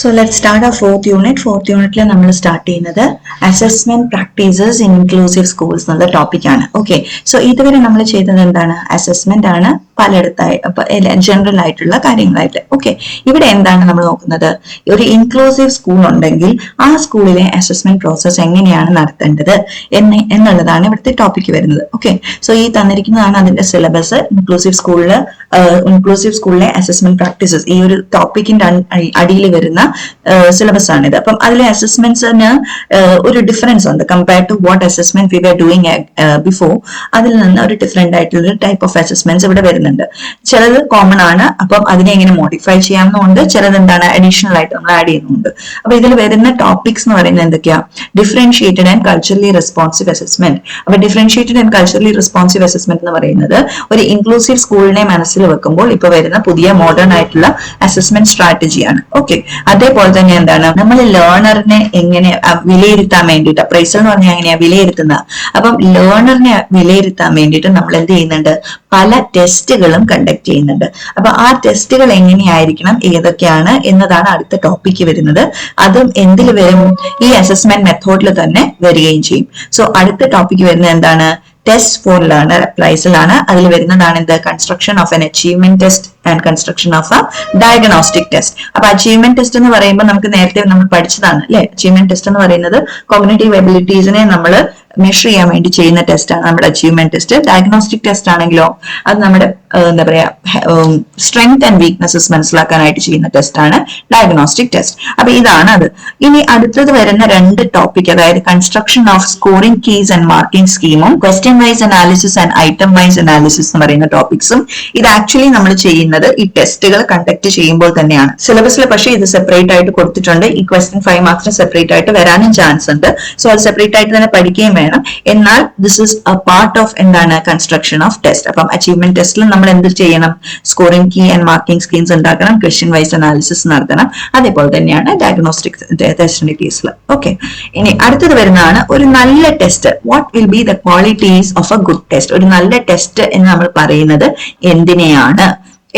So let's start our fourth unit. Fourth unit we will start assessment practices in inclusive schools enna topic aanu. Okay. So iduvare nammal cheythathu endana assessment aanu പലയിടത്തായി general ആയിട്ടുള്ള കാര്യങ്ങളായിട്ട്. Okay, ഇവിടെ എന്താണ് നമ്മൾ നോക്കുന്നത്? ഒരു inclusive school ഉണ്ടെങ്കിൽ ആ സ്കൂളിലെ അസസ്മെന്റ് പ്രോസസ് എങ്ങനെയാണ് നടത്തേണ്ടത് എന്നുള്ളതാണ് ഇവിടുത്തെ ടോപ്പിക് വരുന്നത്. ഓക്കെ, സോ ഈ തന്നിരിക്കുന്നതാണ് അതിന്റെ സിലബസ്. ഇൻക്ലൂസീവ് സ്കൂളിലെ അസസ്മെന്റ് പ്രാക്ടീസസ് ഈ ഒരു ടോപ്പിക്കിന്റെ അടിയിൽ വരുന്ന സിലബസ് ആണിത്. അപ്പം അതിലെ അസസ്മെന്റ്സിന് ഒരു ഡിഫറൻസ് ഉണ്ട് compare to what assessment we were doing before. അതിൽ നിന്ന് ഒരു ഡിഫറെന്റ് ആയിട്ടുള്ള ടൈപ്പ് ഓഫ് അസസ്മെന്റ്സ് ഇവിടെ വരുന്നത്. ചിലത് കോമൺ ആണ്, അപ്പം അതിനെ എങ്ങനെ മോഡിഫൈ ചെയ്യാവുന്നുണ്ട്, ചിലത് എന്താണ് അഡീഷണൽ ആയിട്ട് നമ്മൾ ആഡ് ചെയ്യുന്നുണ്ട്. അപ്പൊ ഇതിൽ വരുന്ന ടോപ്പിക്സ് എന്ന് പറയുന്നത് എന്തൊക്കെയാ? Differentiated and culturally responsive assessment. അപ്പൊ differentiated and culturally responsive assessment എന്ന് പറയുന്നത് ഒരു ഇൻക്ലൂസീവ് സ്കൂളിനെ മനസ്സിൽ വെക്കുമ്പോൾ ഇപ്പൊ വരുന്ന പുതിയ മോഡേൺ ആയിട്ടുള്ള അസസ്മെന്റ് സ്ട്രാറ്റജിയാണ്. ഓക്കെ, അതേപോലെ തന്നെ എന്താണ് നമ്മൾ ലേണറിനെ എങ്ങനെ വിലയിരുത്താൻ വേണ്ടിയിട്ട്, അപ്രൈസൽ എന്ന് പറഞ്ഞാൽ എങ്ങനെയാ വിലയിരുത്തുന്നത്. അപ്പം ലേണറിനെ വിലയിരുത്താൻ വേണ്ടിയിട്ട് നമ്മൾ എന്ത് ചെയ്യുന്നുണ്ട്? പല ടെസ്റ്റുകളും കണ്ടക്ട് ചെയ്യുന്നുണ്ട്. അപ്പൊ ആ ടെസ്റ്റുകൾ എങ്ങനെയായിരിക്കണം, ഏതൊക്കെയാണ് എന്നതാണ് അടുത്ത ടോപ്പിക്ക് വരുന്നത്. അതും എന്തിൽ വരും? ഈ അസസ്മെന്റ് മെത്തേഡിൽ തന്നെ വരികയും ചെയ്യും. സോ അടുത്ത ടോപ്പിക്ക് വരുന്നത് എന്താണ്? ടെസ്റ്റ് ഫോർ ലേണർ അപ്രൈസൽ ആണ്. അതിൽ വരുന്നതാണ് എന്ത്? Construction of N achievement test and construction of A diagnostic test. അപ്പൊ അച്ചീവ്മെന്റ് ടെസ്റ്റ് എന്ന് പറയുമ്പോൾ നമുക്ക് നേരത്തെ നമ്മൾ പഠിച്ചതാണ് അല്ലെ. അച്ചീവ്മെന്റ് ടെസ്റ്റ് എന്ന് പറയുന്നത് കോഗ്നിറ്റീവ് എബിലിറ്റീസിനെ നമ്മൾ മെഷർ ചെയ്യാൻ വേണ്ടി ചെയ്യുന്ന ടെസ്റ്റ് ആണ് നമ്മുടെ അച്ചീവ്മെന്റ് ടെസ്റ്റ്. ഡയഗ്നോസ്റ്റിക് ടെസ്റ്റ് ആണെങ്കിലോ അത് നമ്മുടെ എന്താ പറയാ സ്ട്രെങ്ത് ആൻഡ് വീക്ക്നെസ്സസ് മനസ്സിലാക്കാനായിട്ട് ചെയ്യുന്ന ടെസ്റ്റ് ആണ് ഡയഗ്നോസ്റ്റിക് ടെസ്റ്റ്. അപ്പൊ ഇതാണ് അത്. ഇനി അടുത്തത് വരുന്ന രണ്ട് ടോപ്പിക്, അതായത് construction of scoring keys and marking സ്കീമും question wise analysis and item wise analysis എന്ന് പറയുന്ന ടോപ്പിക്സും. ഇത് ആക്ച്വലി നമ്മൾ ചെയ്യുന്നത് ഈ ടെസ്റ്റുകൾ കണ്ടക്ട് ചെയ്യുമ്പോൾ തന്നെയാണ്. സിലബസിൽ പക്ഷേ ഇത് സെപ്പറേറ്റ് ആയിട്ട് കൊടുത്തിട്ടുണ്ട്. ഈ ക്വസ്റ്റ്യൻ 5 മാർക്സിന് സെപ്പറേറ്റ് ആയിട്ട് വരാനും ചാൻസ് ഉണ്ട്. സോ അത് സെപ്പറേറ്റ് ആയിട്ട് തന്നെ പഠിക്കുകയും വേണം. എന്നാൽ this is a part of എന്താണ് കൺസ്ട്രക്ഷൻ ഓഫ് ടെസ്റ്റ്. അപ്പം അച്ചീവ്മെന്റ് ടെസ്റ്റിൽ നമ്മൾ എന്ത് ചെയ്യണം? Scoring key and marking schemes ഉണ്ടാക്കണം, ക്വസ്റ്റ്യൻ വൈസ് അനാലിസിസ് നടത്തണം. അതേപോലെ തന്നെയാണ് ഡയഗ്നോസ്റ്റിക് ടെസ്റ്റിന്റെ കേസിൽ. ഓക്കെ, ഇനി അടുത്തത് വരുന്നതാണ് ഒരു നല്ല test. What will be the qualities of A good test? ഒരു നല്ല ടെസ്റ്റ് എന്ന് നമ്മൾ പറയുന്നത് എന്തിനെയാണ്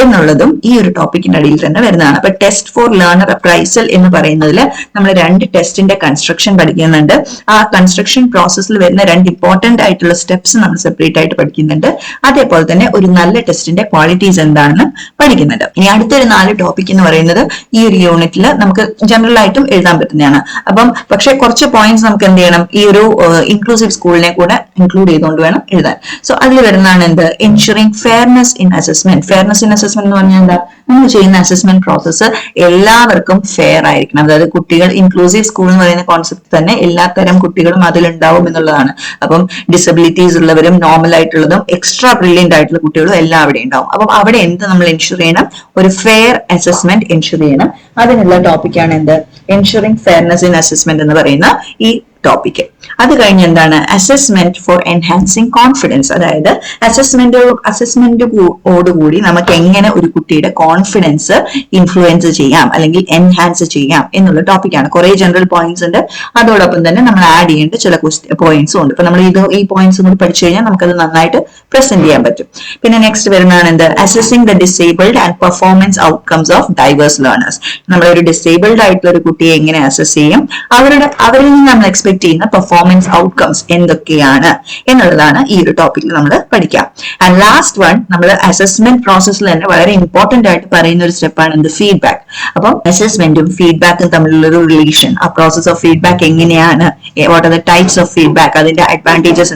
എന്നുള്ളതും ഈ ഒരു ടോപ്പിക്കിന്റെ അടിയിൽ തന്നെ വരുന്നതാണ്. അപ്പൊ ടെസ്റ്റ് ഫോർ ലേണർ അപ്രൈസൽ എന്ന് പറയുന്നതിൽ നമ്മൾ രണ്ട് ടെസ്റ്റിന്റെ കൺസ്ട്രക്ഷൻ പഠിക്കുന്നുണ്ട്. ആ കൺസ്ട്രക്ഷൻ പ്രോസസ്സിൽ വരുന്ന രണ്ട് ഇമ്പോർട്ടന്റ് ആയിട്ടുള്ള സ്റ്റെപ്സ് നമ്മൾ സെപ്പറേറ്റ് ആയിട്ട് പഠിക്കുന്നുണ്ട്. അതേപോലെ തന്നെ ഒരു നല്ല ടെസ്റ്റിന്റെ ക്വാളിറ്റീസ് എന്താണെന്ന് പഠിക്കുന്നുണ്ട്. ഇനി അടുത്തൊരു 4 ടോപ്പിക് എന്ന് പറയുന്നത് ഈ ഒരു യൂണിറ്റിൽ നമുക്ക് ജനറൽ ആയിട്ടും എഴുതാൻ പറ്റുന്നതാണ്. അപ്പം പക്ഷെ കുറച്ച് പോയിന്റ്സ് നമുക്ക് എന്ത് ചെയ്യണം? ഈ ഒരു ഇൻക്ലൂസീവ് സ്കൂളിനെ കൂടെ ഇൻക്ലൂഡ് ചെയ്തുകൊണ്ട് വേണം എഴുതാൻ. സോ അതിൽ വരുന്നതാണ് എന്ത്? Ensuring fairness in assessment. Fairness in assessment എന്ന് പറഞ്ഞാൽ എന്താ? നമ്മൾ ചെയ്യുന്ന അസസ്മെന്റ് പ്രോസസ്സ് എല്ലാവർക്കും ഫെയർ ആയിരിക്കണം. അതായത് കുട്ടികൾ, ഇൻക്ലൂസീവ് സ്കൂൾ എന്ന് പറയുന്ന കോൺസെപ്റ്റ് തന്നെ എല്ലാ തരം കുട്ടികളും അതിലുണ്ടാവും എന്നുള്ളതാണ്. അപ്പം ഡിസബിലിറ്റീസ് ഉള്ളവരും നോർമൽ ആയിട്ടുള്ളതും എക്സ്ട്രാ ബ്രില്യന്റ് ആയിട്ടുള്ള കുട്ടികളും എല്ലാം അവിടെ ഉണ്ടാവും. അപ്പം അവിടെ എന്ത് നമ്മൾ എൻഷുർ ചെയ്യണം? ഒരു ഫെയർ അസസ്മെന്റ് എൻഷുർ ചെയ്യണം. അതിനുള്ള ടോപ്പിക്കാണ് എന്ത്? എൻഷുറിംഗ് ഫെയർനെസ് ഇൻ അസസ്മെന്റ് എന്ന് പറയുന്ന ഈ ടോപ്പിക്ക്. അത് കഴിഞ്ഞ് എന്താണ്? Assessment for enhancing confidence. അതായത് അസസ്മെന്റോടുകൂടി നമുക്ക് എങ്ങനെ ഒരു കുട്ടിയുടെ കോൺഫിഡൻസ് ഇൻഫ്ലുവൻസ് ചെയ്യാം അല്ലെങ്കിൽ എൻഹാൻസ് ചെയ്യാം എന്നുള്ള ടോപ്പിക്കാണ്. കുറെ ജനറൽ പോയിന്റ്സ് ഉണ്ട്, അതോടൊപ്പം തന്നെ നമ്മൾ ആഡ് ചെയ്യേണ്ട ചില പോയിന്റ്സും ഉണ്ട്. അപ്പൊ നമ്മൾ ഈ പോയിന്റ്സ് കൂടി പഠിച്ചു കഴിഞ്ഞാൽ നമുക്കത് നന്നായിട്ട് പ്രസന്റ് ചെയ്യാൻ പറ്റും. പിന്നെ നെക്സ്റ്റ് വരുന്നതാണ് എന്ത്? Assessing the disabled and performance outcomes of diverse learners. നമ്മളൊരു ഡിസേബിൾഡ് ആയിട്ടുള്ള ഒരു കുട്ടിയെ എങ്ങനെ അസസ് ചെയ്യും, അവരിൽ നിന്ന് നമ്മൾ എക്സ്പെക്ട് ചെയ്യുന്ന പെർഫോമൻസ് ഔട്ട്കംസ് എന്തൊക്കെയാണ് എന്നുള്ളതാണ് ഈ ഒരു ടോപ്പിക്കിൽ നമ്മൾ പഠിക്കാം. ആൻഡ് ലാസ്റ്റ് വൺ, നമ്മൾ അസസ്മെന്റ് പ്രോസസ്സിൽ തന്നെ വളരെ ഇമ്പോർട്ടന്റ് ആയിട്ട് പറയുന്ന ഒരു സ്റ്റെപ്പാണ് എന്ത്? ഫീഡ്ബാക്ക്. അപ്പം അസസ്മെന്റും ഫീഡ്ബാക്കും തമ്മിലുള്ള ഒരു റിലേഷൻ, ആ പ്രോസസ് ഓഫ് ഫീഡ്ബാക്ക് എങ്ങനെയാണ്, what are the types of feedback, അതിന്റെ അഡ്വാൻറ്റേജസ്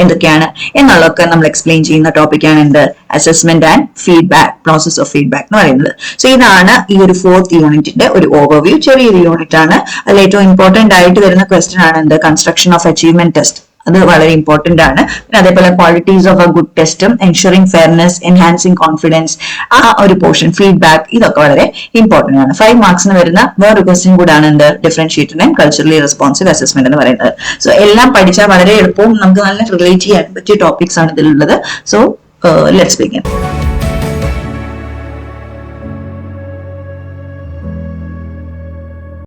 എന്തൊക്കെയാണ് എന്നുള്ളതൊക്കെ നമ്മൾ എക്സ്പ്ലെയിൻ ചെയ്യുന്ന ടോപ്പിക്കാണ് എന്ത്? Assessment and feedback, process of feedback എന്ന് പറയുന്നത്. സോ ഇതാണ് ഈ ഒരു 4th യൂണിറ്റിന്റെ ഒരു ഓവർവ്യൂ. ചെറിയൊരു യൂണിറ്റ് ആണ്. അതിൽ ഏറ്റവും ഇമ്പോർട്ടന്റ് ആയിട്ട് വരുന്ന ക്വസ്റ്റ്യൻ ആണ് എന്ത്? Construction of achievement test. അത് വളരെ ഇമ്പോർട്ടന്റ് ആണ്. പിന്നെ അതേപോലെ ക്വാളിറ്റീസ് ഓഫ് എ ഗുഡ് ടെസ്റ്റും എൻഷുറിംഗ് ഫെയർനെസ്, എൻഹാൻസിംഗ് കോൺഫിഡൻസ്, ആ ഒരു പോർഷൻ ഫീഡ്ബാക്ക്, ഇതൊക്കെ വളരെ ഇമ്പോർട്ടന്റ് ആണ്. 5 മാർക്സിന് വരുന്ന വേറൊരു ക്വസ്റ്റ്യൻ കൂടാണ് എന്ത്? Differentiated and culturally responsive assessment എന്ന് പറയുന്നത്. സോ എല്ലാം പഠിച്ചാൽ വളരെ എളുപ്പവും നമുക്ക് നല്ല റിലേറ്റ് ചെയ്യാൻ പറ്റിയ ടോപ്പിക്സ് ആണ് ഇതിലുള്ളത്. So let's begin.